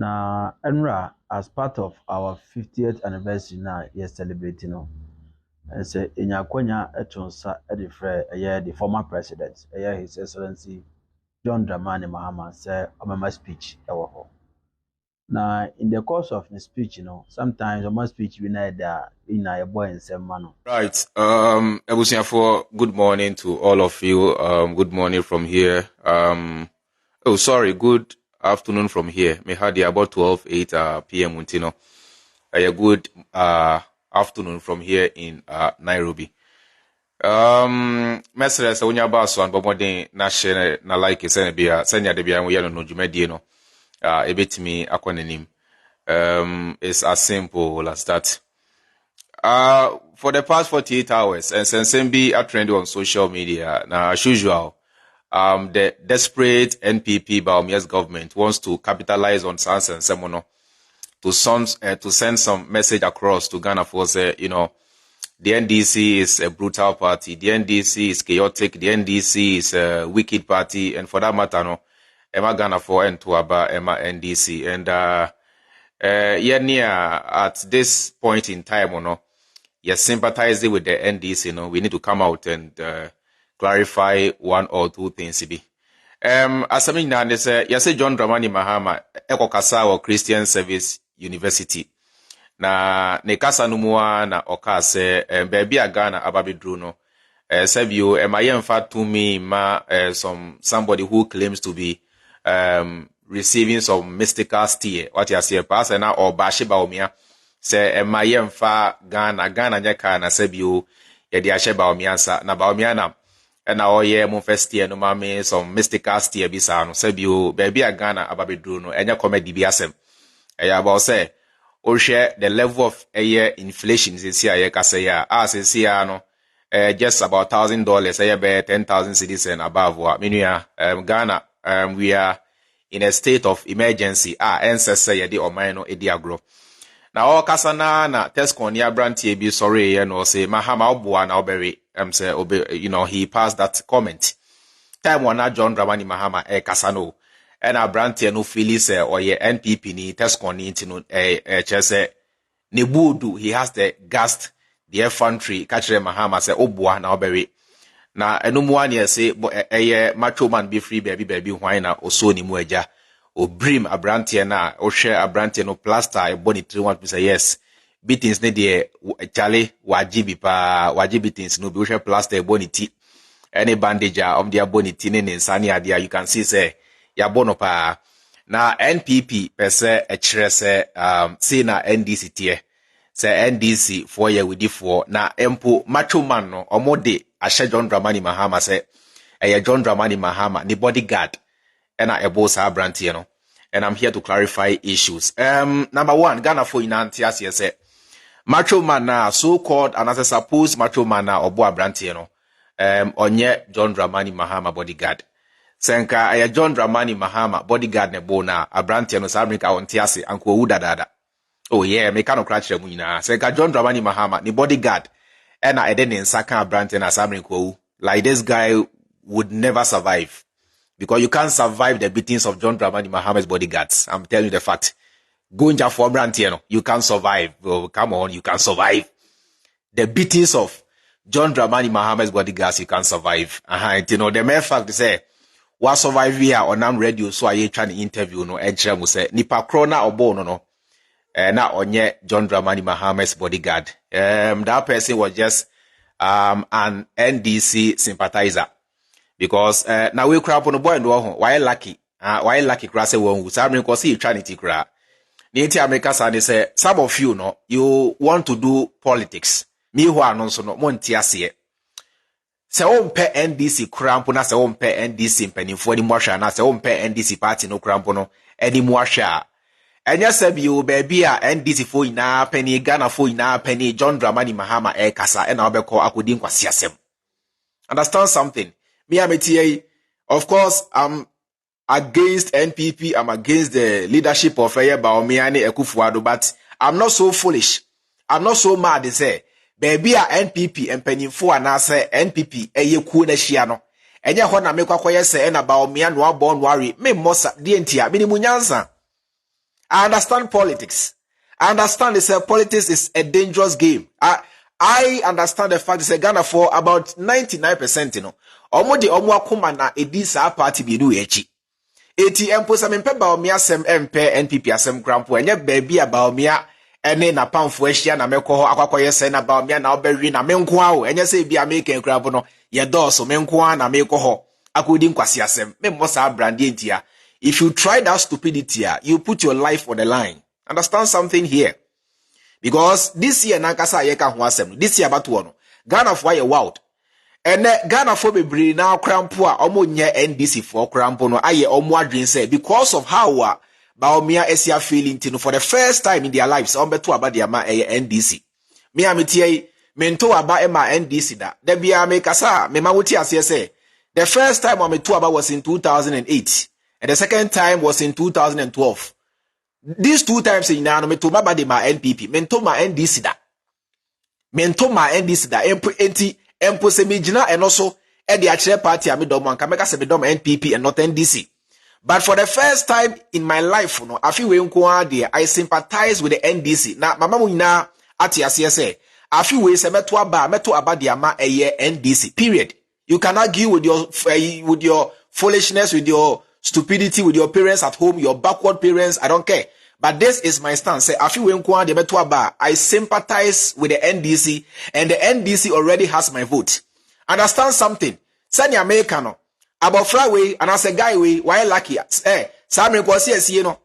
Na Enra, as part of our 50th anniversary now, yes, celebrating. No, and say in Yakonya etonsa the former president, His Excellency John Dramani Mahama say a speech. Now, in the course of the speech, sometimes a speech we need in a boy and some man. Right. For good morning to all of you. Good morning from here. Good afternoon from here. Me had about 8 p.m. Untino. A good afternoon from here in Nairobi. Mesere sa unya baso an bomodin na share na like send bia senya de bia we no dwumadi no. Ebetimi akwanenim. It's as simple as that. For the past 48 hours, and since be a trend on social media, now as usual, the desperate NPP Baumia's government wants to capitalize on Sans and Semono to send some message across to Ghana for say, the NDC is a brutal party, the NDC is chaotic, the NDC is a wicked party, and for that matter, no, Emma Ghana for and Tuaba, Emma NDC, and at this point in time, you're sympathizing with the NDC, we need to come out and clarify one or two things. As I mean, you say John Dramani Mahama, Eko Kasa or Christian Service University. Na ne kasa numua na okase baby Ghana ababi druno. Sebio emayemfa to me somebody who claims to be receiving some mystical steer. What you say, pass na or bashi baumia. Se emayemfa Ghana nyeka na sebio yedi ashe baomiansa na baomiana na oye mo festie no mame some mystical steer bisa no sebio baby Ghana ababedru no enya comedy bi asem eya about say o share the level of inflation since here kase ya since here no just about $1,000 be 10,000 cedis and above wa menua Ghana we are in a state of emergency ancestor yedi oman no edi agro. Na all kasana na Tesco near Branty be sorry no say Mahama Obua na Oberry say he passed that comment. Time one John Dramani Mahama kasano and a Branty no Phyllis or ye NPP ni Tesco ni intino chese ni budu he has the gast the infantry catch Mahama say Obua na Oberry. Na enumuani say macho man be free baby why na oso ni mueja. O brim abrantie na o share abrantie no plaster e boni 3 say yes beatings ne de chale waji beatings no be share plaster e boni ti any bandage dia boni ti ne nsani ade you can see say ya bono pa na NPP pese e kire se say na NDC tie say NDC 4 year with for na empo macho man no omode ahye John Dramani Mahama say John Dramani Mahama ni bodyguard and I ebo sa brantie no and I'm here to clarify issues. Number one, Ghana for inantias say macho man na so called and as a supposed macho man na obo brantie no onye John Dramani Mahama bodyguard. Senka John Dramani Mahama bodyguard ne bo na abrantie no sa America ontiase anko wuda dada. Oh yeah, me kano crutch mu nyina. Senka John Dramani Mahama ni bodyguard and I didn't saka abrantie na sa America like this guy would never survive. Because you can't survive the beatings of John Dramani Mahama's bodyguards. I'm telling you the fact. Go in for Brantiano, you can't survive. Oh, come on, you can survive. The beatings of John Dramani Mahama's bodyguards, you can't survive. The mere fact is say, what survive here on am radio, so I trying to interview no edge say nipa krona or bono no. Na onye John Dramani Mahama's bodyguard. That person was just an NDC sympathizer. Because now we crap on the boy and why lucky crass one with Sammy Cosi Trinity cra. Native America say some of you know you want to do politics. Me who are non so no montiasie. Se on pe NDC crampona se on pe NDC penny for the motion na se on pe NDC party no crampono any more share. And yes, you baby NDC for ina penny Ghana for ina penny John Dramani Mahama kasa and I'll be call akudin kwasiasem. Understand something? Of course, I'm against NPP, I'm against the leadership of Baomiani Ekufuado, but I'm not so foolish. I'm not so mad to say, baby NPP and Pennyfo and I say NPP, Kuna Shiano. And ya hona me kwa say and about me and one born worry, me mosa dientia, minimunyansa. I understand politics. I understand politics is a dangerous game. I understand the fact that Ghana for about 99%, you know. Omo de omo akoma na edi sa party bi du echi. Eti empo sa mempe ba omia sem empe NPP asem krampo enye baabi aba omia ene na pamfo ahia na mekọ ho akwakoye se na ba omia na obawi na menko a o enye se bi American krampo no ye doso menko a na mekọ ho akodi nkwasi asem memmo sa brand entia. If you try that stupidity, you put your life on the line. Understand something here? Because this year nankasa ye ka ho asem. This year batu no. Ghana for ye wild. And Ghana for be bring now crampo a omo nye NDC for crampo no aye omo adwin say because of how baomia esia feeling tino for the first time in their lives ombeto aba dia ma NDC. Me ametie mento aba ema NDC da. Da bia me kasa me ma wuti ase say the first time ometo aba was in 2008 and the second time was in 2012. These two times in na me to baba de ma NPP mento ma NDC da. Mento ma NDC da empo se mijina and also at the actual party amidom and kameka se midom NPP and not NDC. But for the first time in my life, you know, I feel I sympathize with the NDC. Now, mama muina ati asiyese. I feel we se meto aba diama eye NDC. Period. You can argue with your foolishness, with your stupidity, with your parents at home, your backward parents. I don't care. But this is my stance. Say, I sympathize with the NDC, and the NDC already has my vote. Understand something? Send your Americano about Friday, and as a guy why lucky? Sammy Kwasi, you know.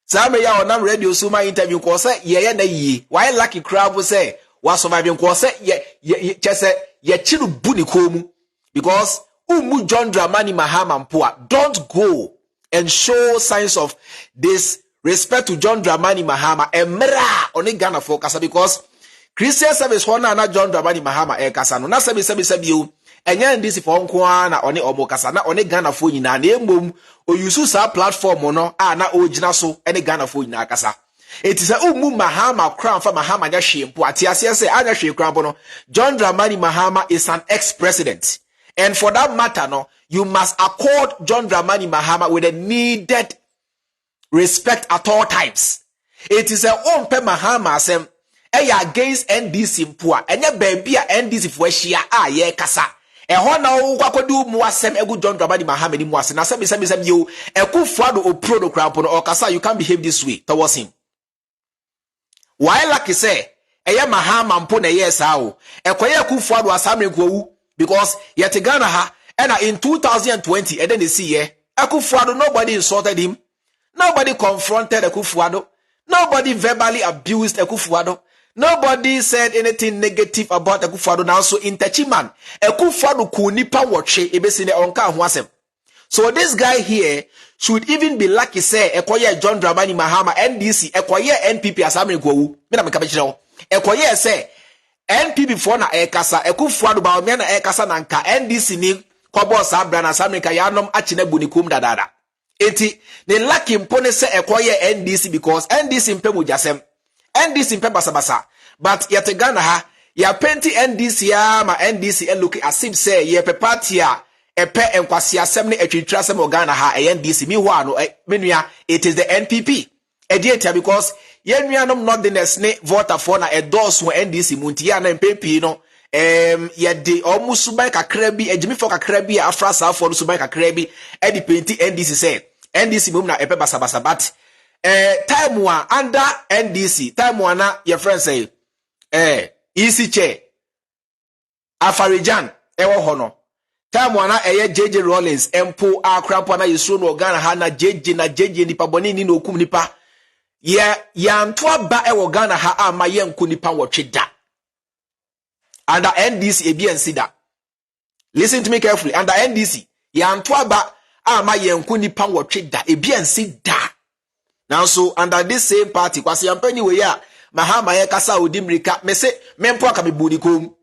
Sammy ya on radio suma interview kwase ye na yi. Why lucky crowd will say was surviving kwase ye just ye chiru buni komu because umu John Dramani Mahama mpua. Don't go and show signs of this respect to John Dramani Mahama emra oni Ghana for kasa because Christian service hona na John Dramani Mahama kasa no na sebi you enya ndisi for nko na oni omo kasa na oni Ghana for nyina na emom oyusu sa platform no na ogina so ene Ghana for nyina kasa it is a umu Mahama crown for Mahama nya hwempo atiase se anya hwe crown no John Dramani Mahama is an ex-president and for that matter no you must accord John Dramani Mahama with the needed respect at all times. It is a umpe Mahama asem against NDC mpua enye baby a NDC fo ahia ye kasa ho na wo kwakodu mu asem egu John Dramani Mahama ni mu asem na sem you ekufuado opro do krampo no kasa you can't behave this way towards him. Why like say Mahama mpo na yes how ekoye ekufuado asamre kwowu because yet Ghana ha and in 2020 and then they see ekufuado nobody insulted him. Nobody confronted Ekufuado. Nobody verbally abused Ekufuado. Nobody said anything negative about Ekufuado. Now, so in Techiman, Ekufuado kunipa watche ebesine onka huasem. So this guy here should even be lucky say Ekoye John Dramani Mahama NDC Ekoye NPP asame gwowu. Mina mekabechiro. Ekoye say NPP for na ekasa Ekufuado ba omia na ekasa na nka NDC ni kobo sa bra na asame ka yanom achine bunikum dadada. Eti ne lucky mpone se ekoye NDC because NDC mpe mujasem NDC mpe basabasa but yet Ghana ha ya penti NDC ya ma NDC look as if say ye pe party a epe enkwasi asem ne etwitwa asem Ghana ha NDC mi ho ano menua it is the NPP ediatia because ye nuanom northerners ne voter for na endorse NDC munti ya na MPP no ye de omusuban kakra bi ejimi for kakra bi afra sa for suban kakra bi edi penti NDC say NDC mum na epe basabasa but time one under NDC time one na your friend say easy chair Afarijan ewo hono time one na JJ Rollins empo akrapo na yesuro no Ghana ha na JJ nipa boni ni no kum nipa ya nto aba ewo Ghana ha ama ye nku nipa wotwe da under NDC ebiensi da. Listen to me carefully. Under NDC ya nto aba ama yenku nipa wotwe da ebiensi da. Now so under this same party kwase yampani we ya Mahama ye kasa odimrika me se mempo aka me budi kom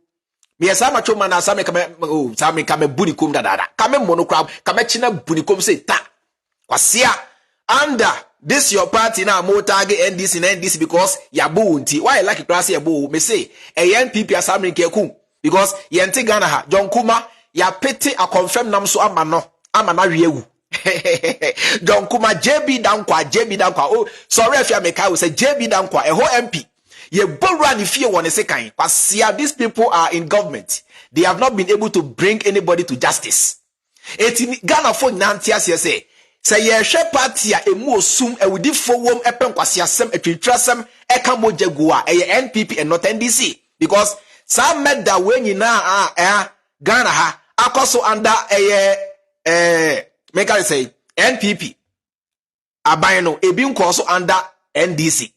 me yesa ma choma na asame ka me budi kom da ka me monokram ka me china budi kom se ta kwase under this your party na mo target NDC na NDC because ya bo nti why like class ya bo me say NPP asame nke ku because yente Ghana ha John Kuma ya pete a confirm nam so ama na hwewu John Kuma JB Dankwa. Oh, sorry if you make I will say JB Dankwa, a whole MP. Ye borrow if you want to say kind. But see, these people are in government. They have not been able to bring anybody to justice. Eti Ghana for nantia say ye hwe party a emu osum ewudi fowom epen kwase asem etwitwasem eka mojagua NPP and not NDC because some met that when nyina Ghana ha akoso under make I say NPP aban no ebi nkoso under NDC.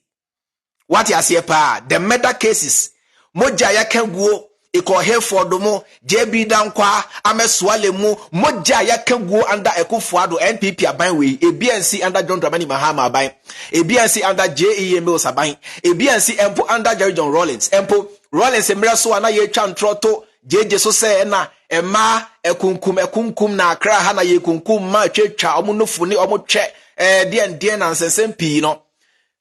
What you say pa the murder cases moja ya kanguo iko Hereford mo JB Dankwa ameswale mu moja ya kanguo under Ekufuado NPP aban we ABNC under John Dramani Mahama aban ABNC under JEMO saban ABNC empo under Jerry John Empo Rollins emra so ana ye twa ntroto JJ so say na ema ekunkum na akra ha na ye kunkum ma twetwa omunofo ni omotwe den na nsensem pii no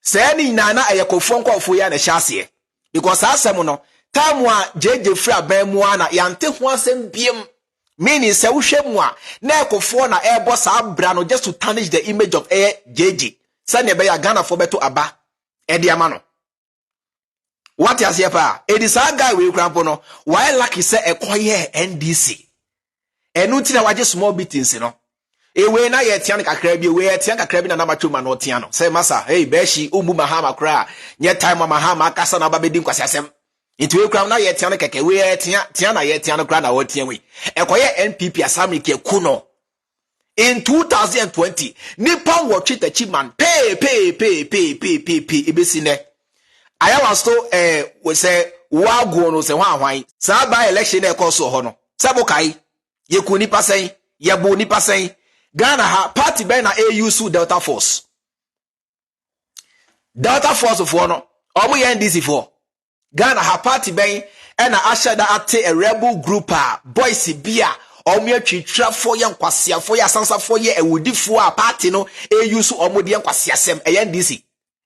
say ni nana ayekofo nkofo ya na hyase because asem no time wa JJ free aban mu ana yante ho asem biem meaning say wohwem a na ekofo na ebo sa bra no just to tarnish the image of JJ say ne be ya Ghana for beto aba ama no. What you say pa it is a guy we crampo no why lucky say ekoye NDC enu ti na waje small beatings no ewe na ye tian kakra bi we tian kakra bi na ma twoma no tian no say masa hey beshi umbu Mahama kra nye time Mahama akasa na babedi nkwase asem it we kram na ye tian keke we tian na ye tian kra na wo tian we ekoye NPP asami ke kuno in 2020 nipa wo twita chiman pay ebesi ne I was to we say wa go no say hwan sa by election e course ho no sabokai ye ku nipa sen ye bo nipa sen Ghana ha party ben na AU Delta Force for no omo ye NDC for Ghana ha party ben e na ashada ate a rebel group boys bia omo atwitwa for ye nkwasea for ye asansa for ye ewudi for party no AU omo de nkwasea sem e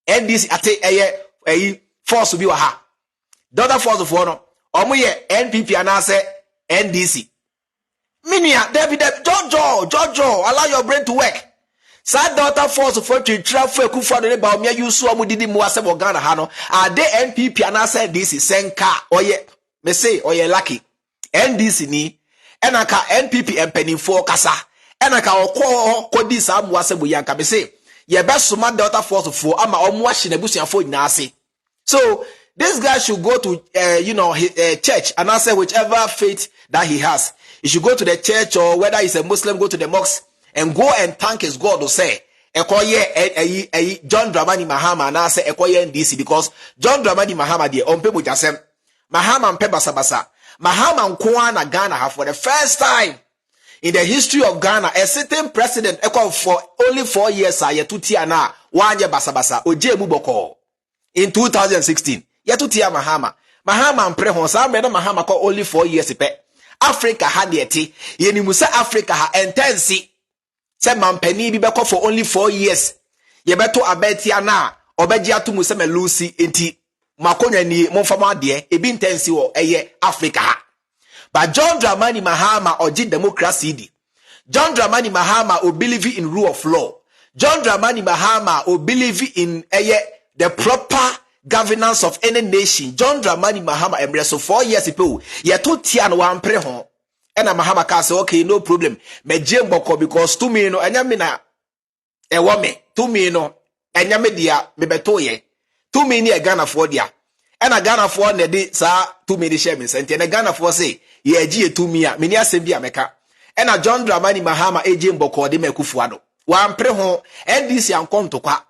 NDC ate force bi wa ha Delta Force for no omo ye NPP anase NDC minia David Jojo allow your brain to work sa Delta Force for to travel Ekufuado ne ba omo yusu omo didi mu asebo Ghana ha no ade NPP anase NDC senka oye me say oye lucky NDC ni enaka NPP empanifo kasa enaka okọ kodi sa mu asebo yanka me say ye besoma Delta Force for ama omo ahye na busuafo nyina ase. So this guy should go to church and answer whichever faith that he has. He should go to the church, or whether he's a Muslim, go to the mosque and go and thank his God to say ekoye John Dramani Mahama and answer ekoye NDC because John Dramani Mahama de ompe mujasem Mahama mpe basabasa Mahama nkoa na Ghana have for the first time in the history of Ghana a certain president for only 4 years ayetuti ana wanye basabasa oje muboko. In 2016, Yatutia Mahama mpre hon sa me na Mahama ko only 4 years pe. Africa had yeti, yeni musa Africa ha intensi. Se mampeni bi beko for only 4 years. Ye beto abeti ana, obeji atu musa me Lucy enti makonya ni monfama de ebi intensi wo eye Africa ha. But John Dramani Mahama oji democracy di. John Dramani Mahama o believe in rule of law. John Dramani Mahama o believe in the proper governance of any nation. John Dramani Mahama embrace so 4 years ago. Ye to tia no wan pre ho. Ena Mahama ka say okay no problem. Me jemboko because to me no enya me na e wo me. To me no enya me dia me beto ye. To me ni e Ghana for dia. Ena Ghana for na de sa to me de share me sente. Na Ghana for say ye agi e to me a me ni asem bia meka. Ena John Dramani Mahama ejemboko de me Ekufuado. Wan pre ho NDC ankonto kwa.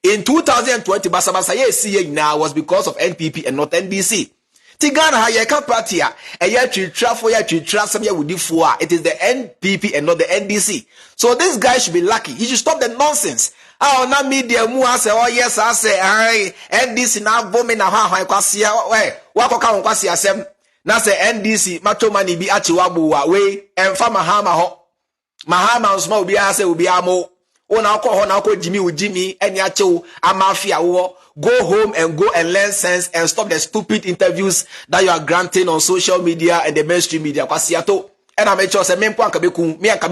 In 2020, Basabasa ye now was because of NPP and not NDC. Tigana ha ye ka party a ye twitwa for ye twitwa some ye wudi for. It is the NPP and not the NDC. So this guy should be lucky. He should stop the nonsense. Ah na media mu ase oh yes I say NDC na bomi na hwan kwase we wakoka hwan kwase asem na say NDC matomani bi achiwabuwa we emfa Mahama ho. Mahama nsma obi ase obi amo. Ona ko na ko Jimmy eni achew amafia wo go home and go and learn sense and stop the stupid interviews that you are granting on social media and the mainstream media kwasiato and I make sure say me mpo anka beku me anka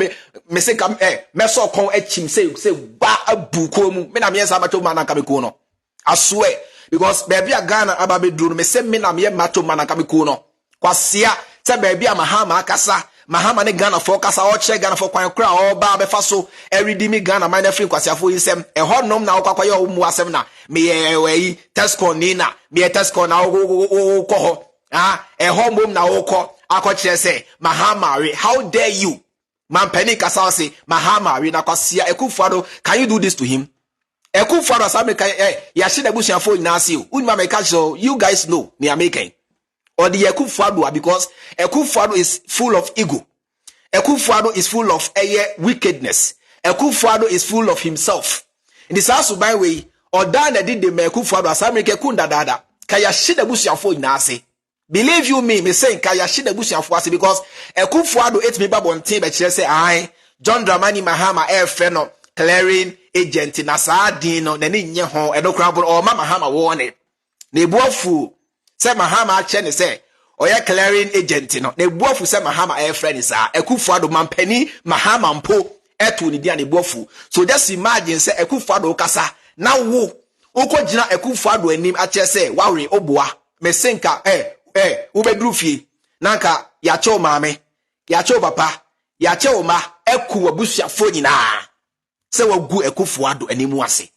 me say kam me so kon achim say ba abuko mu me na me yesa macho man anka beku no I swear because baby a Ghana aba bedru me say me na me macho man anka beku no kwasia say baby a Mahama akasa Mahama ne Ghana for kasa o che Ghana for kwan kra o ba be fa so redeem Ghana man na free kwasia for yisem ho nom na okwa ye o mu asem na me we Tesco ni na me Tesco na o ko ho ho mom na o ko akọkire say Mahama we how dare you man penny kasa say Mahama we na kwasia Ekufuado can you do this to him Ekufuado America ya she da busuafo nyina say unma me catch you guys know me American or the Ekufuado because Ekufuado is full of ego. Ekufuado is full of wickedness. Ekufuado is full of himself. In this house by way, or down the did the Ekufuado as America kunda dada. Kaya shida busuafo nase. Believe you me saying kaya shida busuafo ase because Ekufuado ate me babon team but say I John Dramani Mahama feno clearing agent na saa din no na ni nye ho edokran bo o Mahama wone. Na ebuafu say Mahama ache ne say oya clearing agent no na ebuafu say Mahama friend say Ekufuado mampani Mahama mpo eto ni dia na ebuafu so just imagine say Ekufuado kasa na wo ukogina Ekufuado anim ache say ware oboa mesenka wo bedru fie nanka ya cho maame ya cho papa ya cho ma eku abusuafo nyina say wagu Ekufuado animu ase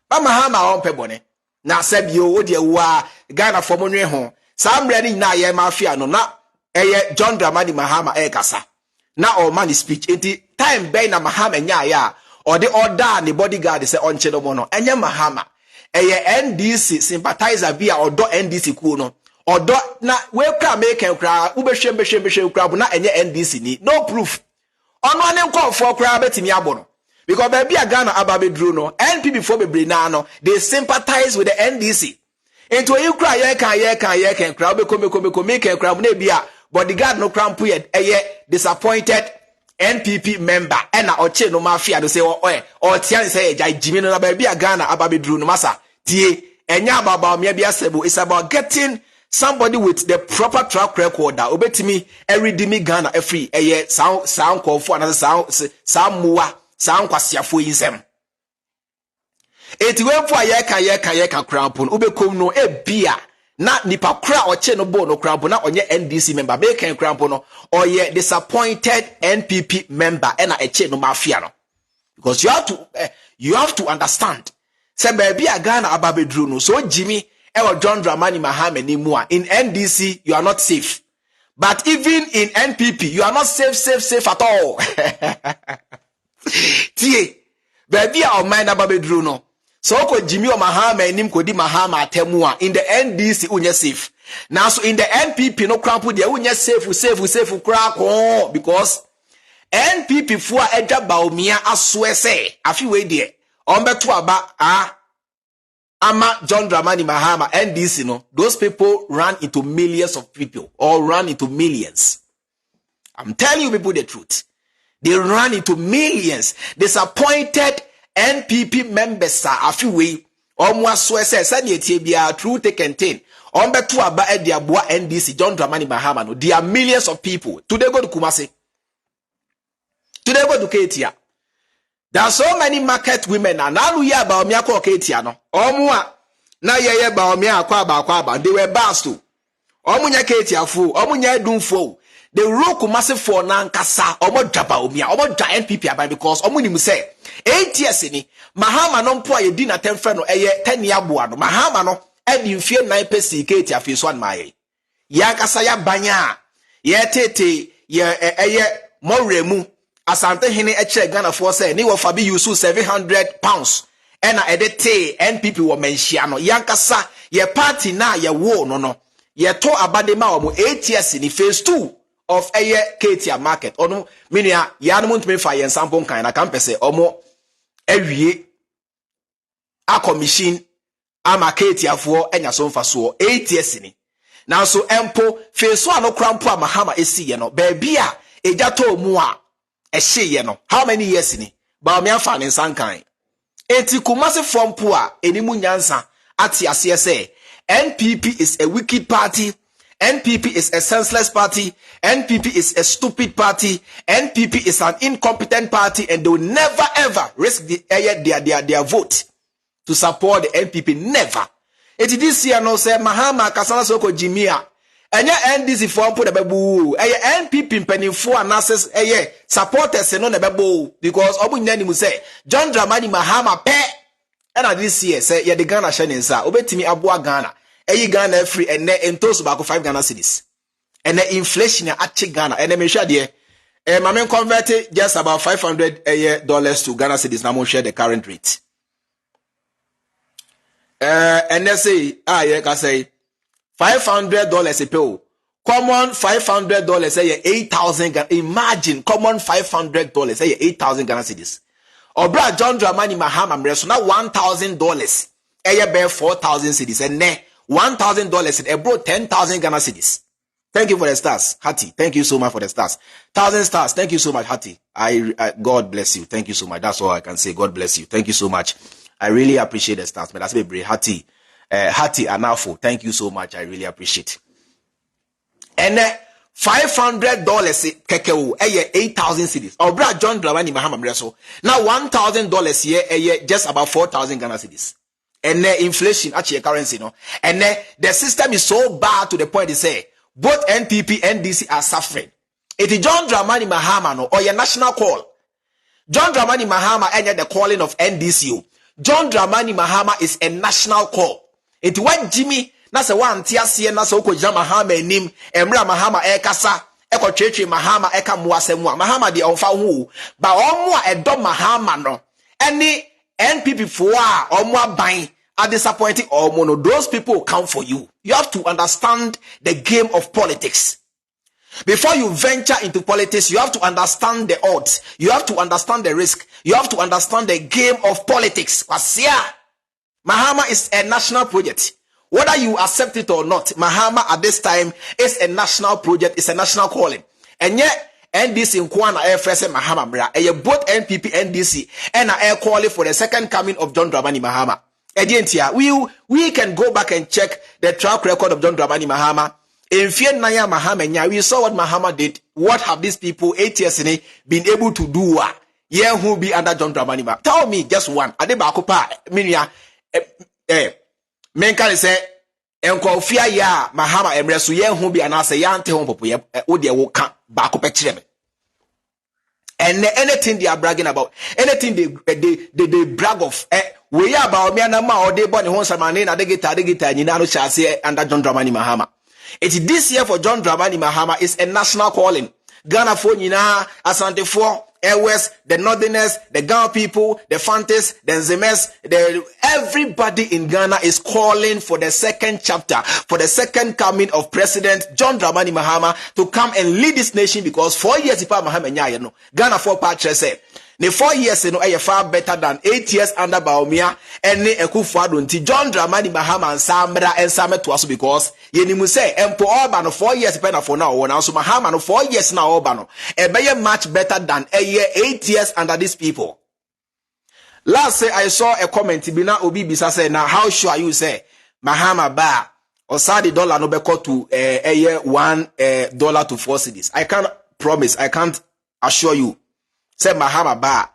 ba Mahama on pebone na sabio wo de wa Ghana for monwe ho samre ni na ye mafia no na John Dramani Mahama kasa na all man speech enti time be na Mahama nya ya or the order ni bodyguard say onche no mo no enye Mahama NDC sympathizer bia odo NDC ku no odo na we kra make kra wo behwe kra bu na enye NDC ni no proof ono ne nkofo kra betimi abo no because baby a Ghana ababedru no NPP for bebre na no they sympathize with the NDC into you cry ye can cry be come make cry na bia bodyguard no crampo ye disappointed NPP member and na oche no mafia do say o tia say jai jimi no baby a Ghana ababedru no masa tie enya baba me bia sebo is about getting somebody with the proper track record that obetimi redeem Ghana free sound call for another sound muwa sound kwasiafo yisem eti wenfo ye kan krampon ubekom no bia na nipa kra oche no bo no krampon na onye NDC member be kan krampon no oye disappointed NPP member na eche no mafia no because you have to understand say baby a Ghana ababedru no so Jimmy John Dramani Mahama ni mua in NDC you are not safe but even in NPP you are not safe at all tie baby a mind ababedru no so ko Jimmy o Mahama enim ko di Mahama atemua in the NDC unye safe now so in the NPP no crampo dia unye safe kra ko because NPP fu a edwa baomia aso say afi we de ombeto aba ama John Dramani Mahama NDC no those people run into millions of people or run into millions. I'm telling you people the truth. They run into millions. Disappointed NPP members are a few way. Almost so say bia true take and ten. Ombeto aba e dia boa NDC John Dramani Mahama no. There are millions of people. Today go to Kumasi. Today go to Ketia. There are so many market women and now we are about Miako Ketia no. Omwa na ye ba omia akwa they were bars too. Omunya Ketia fu, omunya dumfo. The rule Kumasi for nankasa omo draba omia omo dra NPP aba because omunim say 8 years ni Mahama no mpo aye di na 10 friend no 10 ya boa no Mahama no e di mfie 9 pesi Ketia fi so an maye ya kasa ya banya ye tete ye moremu asante hene kire Ghana for say ni wo fa bi use 700 pounds and na edete NPP wo menhia no ya kasa ye party na ye wo no ye to abade ma wo 8 years ni phase 2 of Ketia market ono minia ya no ntme fa ye sample kan na kan pese omo awie a commission ama Ketia for enya so mfa so 8 years ni now so empo phase 1 no krampo a Mahama esi ye no baby a eja to mu a ehye ye no how many years ni ba me afa ne sankan enti Kumasi from poor enimu nyansa ati ase say NPP is a wicked party NPP is a senseless party. NPP is a stupid party. NPP is an incompetent party, and they will never ever risk their vote to support the NPP. Never. It is this year no say Mahama Kasana Soko Jimia. And ya NDC for put a babu. NPP penifo analysis supporters no nebebu because Obu Nyani mu say John Dramani Mahama pe. And this year say the Ghana shenensa obetimi abua Ghana. Ghana free and entos back 5 Ghana cedis. And the inflation at Ghana and me share there. My man converted just about $500 to Ghana cedis. Now share the current rate. And they say can say $500 a pill. Common $500 say 8,000 Ghana. Imagine common $500 say 8,000 Ghana cedis. Or bra John Dramani Mahama so now $1,000. Bear 4,000 cedis and ne $1,000 it brought 10,000 Ghana cedis. Thank you for the stars, Hattie. Thank you so much for the stars. 1,000 stars. Thank you so much, Hattie. I God bless you. Thank you so much. That's all I can say. God bless you. Thank you so much. I really appreciate the stars. But that's me, Hattie. Hattie Anafo. Thank you so much. I really appreciate. And $500 kekeu 8,000 cedis. Or bra John Dramani Mahama so now $1,000 here just about 4,000 Ghana cedis. And inflation actually currency no. And the system is so bad to the point they say both NPP and NDC are suffering. It is John Dramani Mahama no or your national call. John Dramani Mahama and the calling of NDC. John Dramani Mahama is a national call. It went Jimmy na se one tiasie na se okojia Mahama enim emra Mahama ekasa ekotwetwe Mahama eka muasemu Mahama de onfa ho ba omo a edo Mahama no any NPP for omo aban are disappointing omo no those people come for you. You have to understand the game of politics. Before you venture into politics, you have to understand the odds. You have to understand the risk. You have to understand the game of politics. Mahama is a national project. Whether you accept it or not, Mahama at this time is a national project, it's a national calling. And yet, NDC in Kwana FS Mahama Bra, and both NPP NDC and air calling for the second coming of John Dramani Mahama. We can go back and check the track record of John Dramani Mahama. In Fiat Naya Mahama, we saw what Mahama did. What have these people 8 years in been able to do? Yeah, who be under John Dramani Mahama? Tell me just one. Adebakopa, Minia, Menka say, Enkofia ya Mahama Emresu, yeah, who be an answer, Yante home, Udia will come back up at and anything they are bragging about, anything they brag of, we are about me and or they born in Honsamane, they get and you know, shall say under John Dramani Mahama. It is this year for John Dramani Mahama is a national calling. Ghana for Nina, Asante for Airways, the Northerners, the Ghana people, the Fantas, the Nzemes, everybody in Ghana is calling for the second chapter, for the second coming of President John Dramani Mahama to come and lead this nation because 4 years ipa Mahama nyaya no. Ghana for patre say. Ne 4 years no far better than 8 years under Baumia and ne Ekufuado nti John Dramani Mahama and Samra and Samet was because yenimu say empo Obano 4 years pena for now one also Mahama no 4 years now Obano be much better than a year 8 years under these people. Last say I saw a comment bina obi bisa say now how sure you say Mahama ba or the dollar no be to a year $1 to 4 cedis. I can't promise, I can't assure you. Say Mahama ba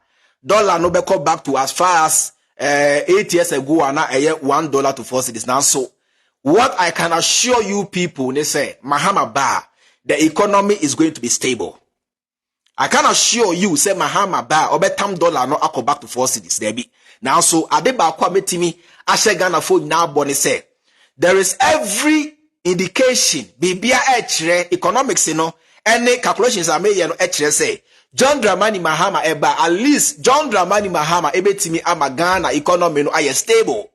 dollar no be back to as far as 8 years ago and now $1 to 4 cedis. Now so what I can assure you people, they say Mahama ba the economy is going to be stable. I can assure you say Mahama ba obetam dollar no akọ back to 4 cedis there be. Now so adeba kwa metimi ashe Ghana for now boni say there is every indication bibia echre economics no any calculations are made no echre say John Dramani Mahama at least John Dramani Mahama ebetimi ama Ghana economy no aye stable.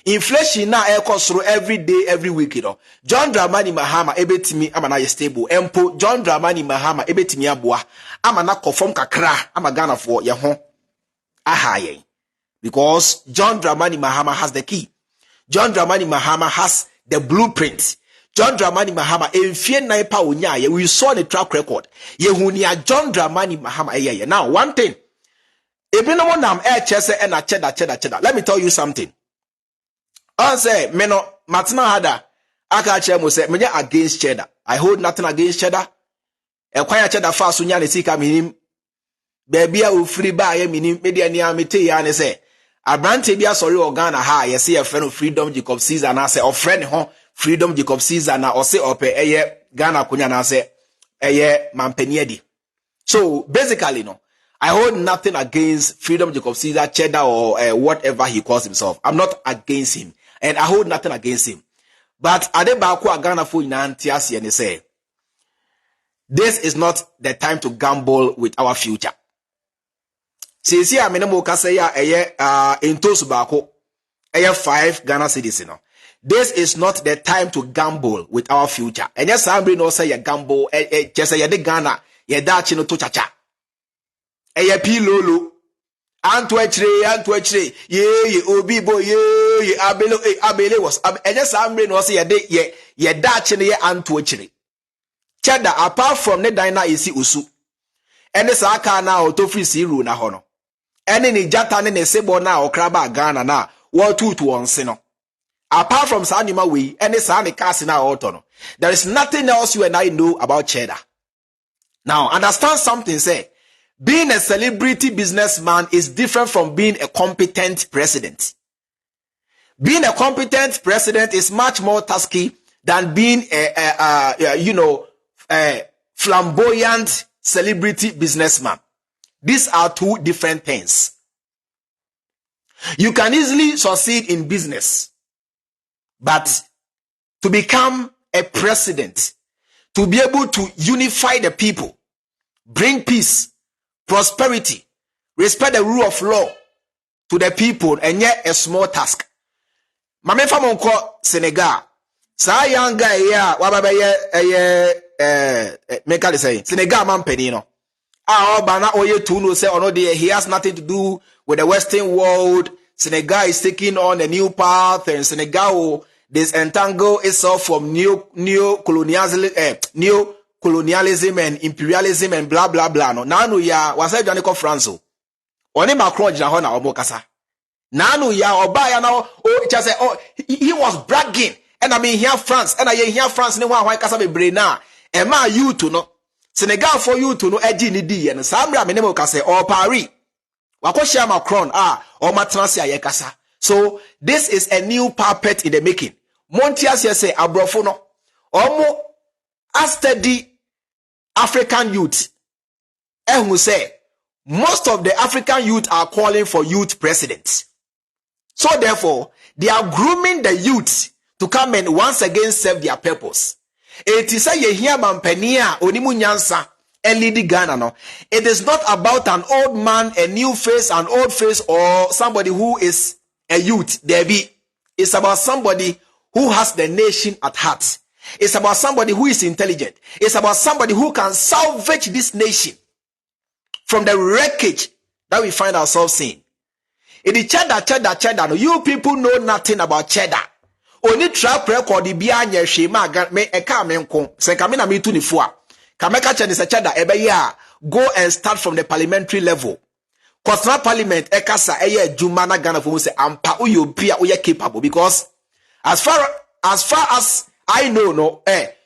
Inflation now air cost through every day, every week, you know. John Dramani Mahama ebetimi ama na aye stable. Empo John Dramani Mahama ebetimi abua ama na conform kakra ama Ghana for ye ho ahaye. Because John Dramani Mahama has the key. John Dramani Mahama has the blueprint. John Dramani Mahama enfie nine pa onya we saw the track record yehunia John Dramani Mahama now one thing ebino nam chese and a cheddar let me tell you something I say meno matna hada aka che mo say me against cheddar. I hold nothing against cheddar. E kwanya cheddar fa so nya ne sika minim. Baby a free ba ye minim media ni amete ya ne say abrante bia sorry Ghana ha ye say a friend of Freedom Jacob Caesar na say o friend ho Freedom Jacob Caesar na o say ope eye Ghana kunya na say eye mampaniedi. So basically no, I hold nothing against Freedom Jacob Caesar, cheddar or whatever he calls himself. I'm not against him and I hold nothing against him. But Adebaku Ghana for Nantiasi and say this is not the time to gamble with our future. Sisi amenemo kasaya eye entos bako eye 5 Ghana cedis no. This is not the time to gamble with our future. And yes, I'm no say you gamble just say de Ghana ye da chi no to chacha. Eye pilolo anto echre ye obi boy ye abele was and yes, I'm no say ye da chi no ye anto echre. Cheddar apart from ne dina isi usu. Ene sa aka na otofri si ru na ho no. Ene ni jata ne sebo na okraba Ghana na wo tutu onse no. Apart from Sanima we, ene sa ne kasi na auto no. There is nothing else you and I know about cheddar. Now, understand something, say, being a celebrity businessman is different from being a competent president. Being a competent president is much more tasky than being a flamboyant celebrity businessman. These are two different things. You can easily succeed in business, but to become a president, to be able to unify the people, bring peace, prosperity, respect the rule of law to the people, and yet a small task. Mame famonko Senegal. Sa young guy here, wababa make say Senegal man penino. Bana oye tuno say ono de he has nothing to do with the Western world. Senegal is taking on a new path, and Senegal disentangle itself from neo-colonialism and imperialism and blah blah blah. No, nanu ya wasa jani ko France. Oni Macron jina ho na omo kasa. Nanu ya obaya na just say he was bragging. And I mean here France, and I hear France ne wa kasa bebre na. E ma you to no. Senegal for you to no eji ni di and Samra menemo kase or Paris. Wakoshia Macron or matransi ayekasa. So this is a new puppet in the making. Montias say abrofono omo study African youth. Who say most of the African youth are calling for youth presidents. So therefore, they are grooming the youth to come and once again serve their purpose. It is a yehia mampenia onimu nyansa elidi Ghana no. It is not about an old man, a new face, an old face, or somebody who is a youth. There be. It's about somebody who has the nation at heart. It's about somebody who is intelligent. It's about somebody who can salvage this nation from the wreckage that we find ourselves in. It is cheddar. No, you people know nothing about cheddar. Only track record the bianya shema me eka menko. Se kamina mi tu ni fua. Kameka cheddar ebe go and start from the parliamentary level. Kosna parliament ekasa eye jumana Ghana for say ampa uyo bia uye capable, because as far as I know,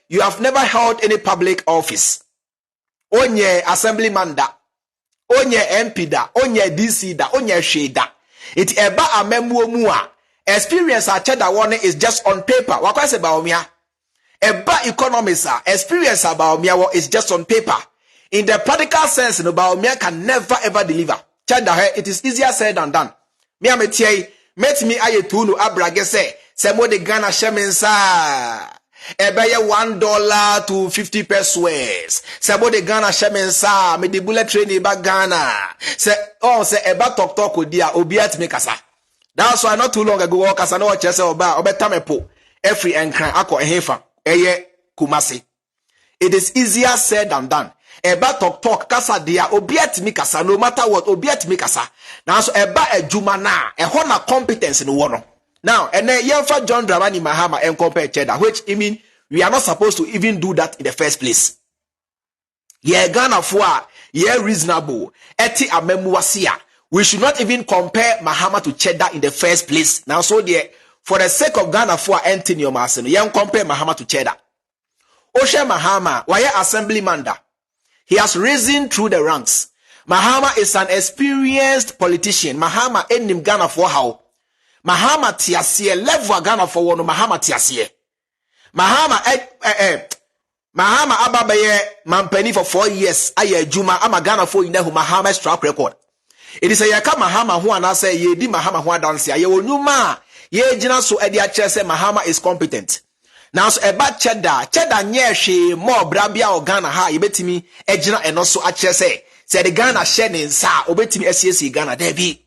you have never held any public office. Onye assemblyman da, onye MP da, onye DC da, onye sheda. It eba amemu mua. Experience a cheddar one is just on paper. Wakwa se baomia. Eba economics experience about me is just on paper. In the practical sense, no baomia can never ever deliver. Cheddar, it is easier said than done. Me ametie, met me ayetunu abrage se mo de Ghana shemensa. Ebeye $1 to 50 pesos. Se mo de Ghana shemensa. Me de bullet train ba Ghana. Se eba talk odia obiat me kasa. That's why not too long ago kasa no chese oba obetamepo. Every enkran akọ ehefa. Eye kumasi. It is easier said than done. Eba talk kasa dia obiat me kasa, no matter what obiat me kasa. Now so eba ejuma na ehọ na competence no wono. Now, and then Yelfa John Dramani Mahama and compare cheddar, which I mean we are not supposed to even do that in the first place. Yeah, Ghana for reasonable. Eti amemuasia. We should not even compare Mahama to cheddar in the first place. Now, so there for the sake of Ghana for Anthony Omaseno, young compare Mahama to Cheddar. Osha Mahama, why assemblyman da? He has risen through the ranks. Mahama is an experienced politician. Mahama enim Ghana for how? Mahama tiasie level Ghana for one. Mahama tiasie. Mahama Mahama ababaye mampeni for 4 years. Aye Juma ama Ghana for ine Mahama's track record. It is a yaka Mahama who an say ye di Mahama who dance ya ye wonyuma ye jina so edi a say Mahama is competent. Now so eba cheddar nye she more brabia o Ghana ha yebetimi ejina eno so a say the Ghana share ne nsa obetimi asiesi Ghana debi.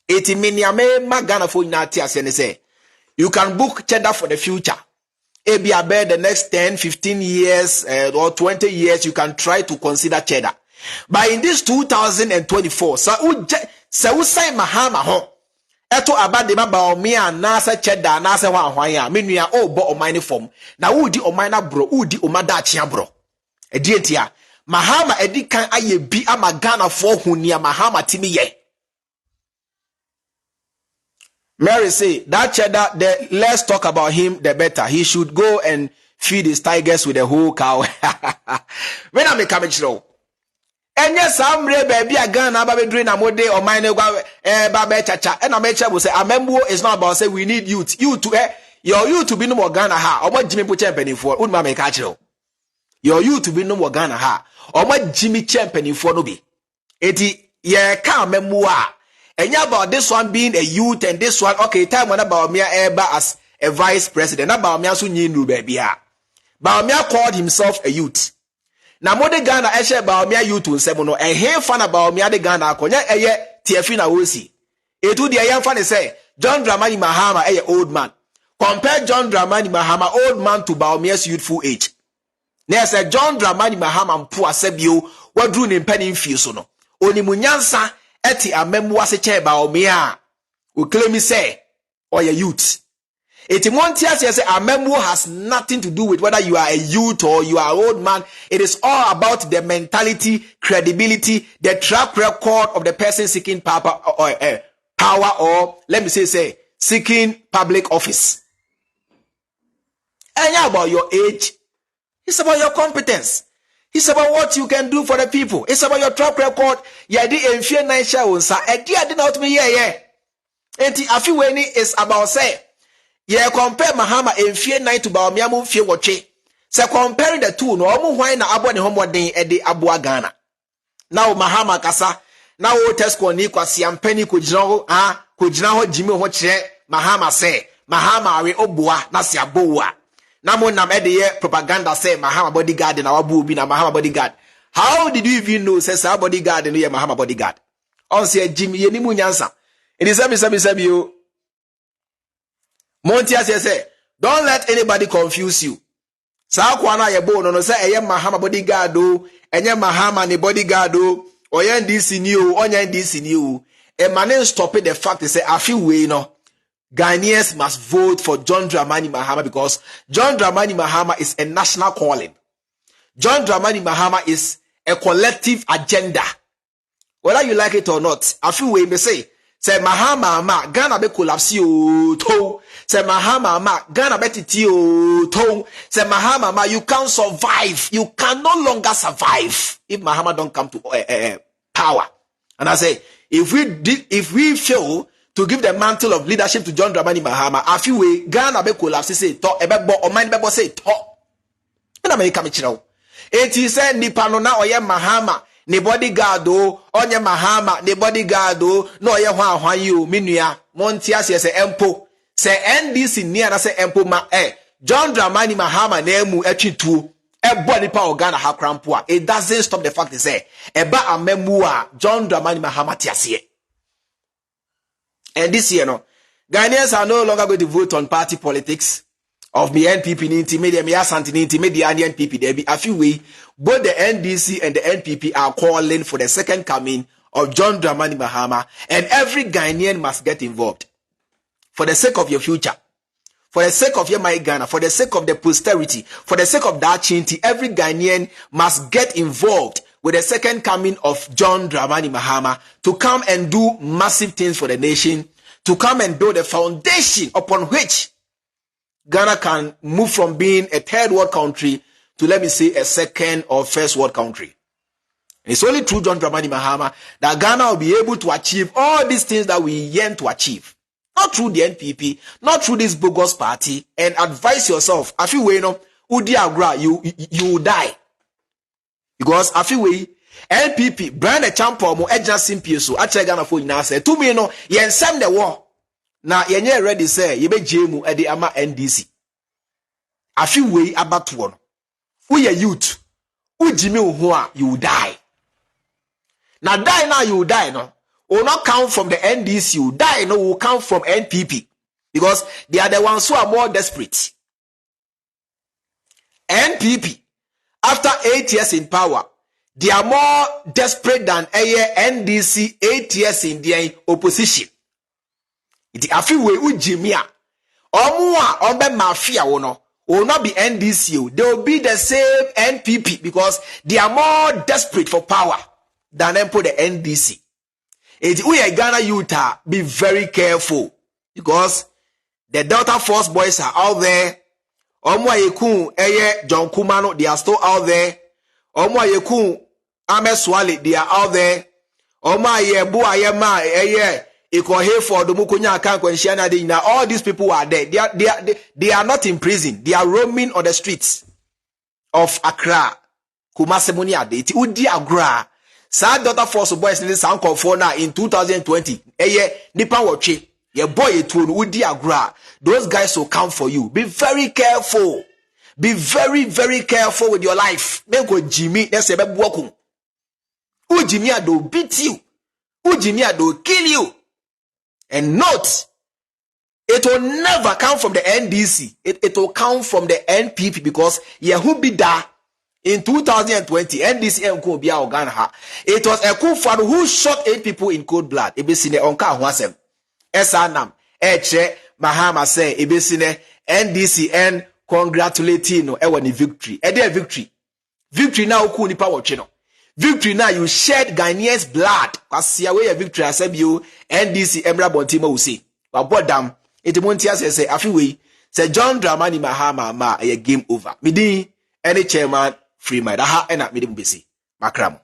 Eti meniame ma Ghana for ina ti ase ne say you can book cheddar for the future. Ebi abe the next 10, 15 years or 20 years you can try to consider cheddar. But in this 2024, so say Mahama ho. Eto abade ma ba omi anasa cheddar anasa hwan ya menua o bo omine form. Na udi omina bro, udi omada achia bro. Edi entia Mahama edi kan aye bi ama Ghana for hunia Mahama timi ye. Mary say that cheddar, the less talk about him, the better. He should go and feed his tigers with a whole cow. When I make a show. And yes, I'm baby a gun about doing a mode or mine babe chacha. And a mecha will say, a member is not about say we need youth. You to your youth to be no more Ghana ha or what Jimmy put champion for would make a show. Your youth to be no more Ghana ha or what Jimmy champion for no be. Eti ye can't memoir. And yeah, about this one being a youth and this one, okay, time when about me as a vice president, about me as you baby. Baumia called himself a youth. Na mode Ghana eshe Baumia youth to semono and he fan about me the Ghana konya eye tiafina wosi. Etu dia yan fan say John Dramani Mahama eye old man. Compare John Dramani Mahama old man to Baumia's youthful age. Na say John Dramani Mahama mpo asebio wadru ne mpani mfie so no. Onimunyansa eti amemwa se che Baumia. We claim say or your youth. Etimontias say amemwo has nothing to do with whether you are a youth or you are an old man. It is all about the mentality, credibility, the track record of the person seeking power or let me say seeking public office. And yeah, about your age, it's about your competence. It's about what you can do for the people. It's about your track record. Yeah, the enfie nine shawunsa. I did not me yeah. Enti afiweni is about say. Yeah, compare Mahama and fear night to Baomiamu fear watche. So comparing the two, no omu why na abo ne homo den e de abua Ghana. Now Mahama kasa, now o tesko ni kwa siampeni kujina ho jimi ho kire Mahama say, Mahama we obua na siaboa. Na mo nam e de ye propaganda say Mahama bodyguard na wabu bi na Mahama bodyguard. How did you even know say sa bodyguard no ye Mahama bodyguard? On say Jimmy ye ni mu nyansa. It is sabi you. Montia say, don't let anybody confuse you. Sa kwana ye bo no say eye Mahama bodyguard o, enye Mahama ni bodyguard o, oye ndisi ni o, onye ndisi ni o. E manen stop the fact say afi we no. Ghanaians must vote for John Dramani Mahama because John Dramani Mahama is a national calling. John Dramani Mahama is a collective agenda. Whether you like it or not, afi we me say Mahama ma Ghana be collapse o to. Say Mahama ma Ghana be titi o to. Say Mahama ma you can't survive. You can no longer survive if Mahama don't come to power. And I say if we fail to give the mantle of leadership to John Dramani Mahama, a few way Ghana be collapse say to ebebo o man bebo say to. And America me chiro. Eti say nipa no na oye Mahama ne bodyguard o onye Mahama ne bodyguard o no ye hwan you menua montia se empo se NDC ni ana se empo ma John Dramani Mahama na emu atwitu body pa Ghana ha krampo a it doesn't stop the fact say eba amemu a John Dramani Mahama tiase. And this year no Ghanaians are no longer going to vote on party politics of the NPP ninti media me asante ninti media and NPP there be a few way both the NDC and the NPP are calling for the second coming of John Dramani Mahama, and every Ghanaian must get involved for the sake of your future, for the sake of your my Ghana, for the sake of the posterity, for the sake of that chinti. Every Ghanaian must get involved with the second coming of John Dramani Mahama to come and do massive things for the nation, to come and build a foundation upon which Ghana can move from being a third world country to, let me say, a second or first world country. It's only through John Dramani Mahama that Ghana will be able to achieve all these things that we yearn to achieve. Not through the NPP, not through this bogus party. And advise yourself, I feel you will die. Because I feel NPP, brand a champion, mo ejna simpie so, actually Ghana for now say, to me no, yen sem the war. Na yenye ready say, yebe jemu edi ama NDC. I feel way about one. We a youth. U jimi uhua, you will die. Now die now, you will die, no. Will not count from the NDC, you die, no, will count from NPP. Because they are the ones who are more desperate. NPP, after 8 years in power, they are more desperate than NDC 8 years in their opposition. It is a few way ujimia. Ombe mafia will not be NDC. They will be the same NPP because they are more desperate for power than them put the NDC. It we are Ghana Utah, be very careful because the Delta Force boys are out there. Omwa yekun John Kumano, they are still out there. Omwa yekun Ame Swale, they are out there. Oma yebu ayema ikohe for the mukunya akankwenshana de. Now all these people are there. They are not in prison. They are roaming on the streets of Accra. Kumasemuni ade. Ti udi agra. Sa Delta Force boys in sound for now in 2020. Nipa wache. Your boy udi agra. Those guys will come for you. Be very careful. Be very, very careful with your life. Menko Jimmy, let's say bebuakum. Jimmy do beat you. Jimmy do kill you. And note, it will never come from the NDC. It will come from the NPP because Yehubida in 2020, NDC and Kobia Ogana. It was a coup for who shot 8 people in cold blood. Ebesine onka huasem. Esanam. Eche Mahama say Ebesine NDC congratulating no ewa victory. Ede victory. Victory now ku nipa watchino. Victory now you shed Ghanaians blood. Kasi ya we victory asem you NDC Emra Bontima will say. Wabodam iti montia say afiwe say John Dramani Mahama ma a game over. Midi any chairman Freemind. Aha ena midi mbesi. Makramo.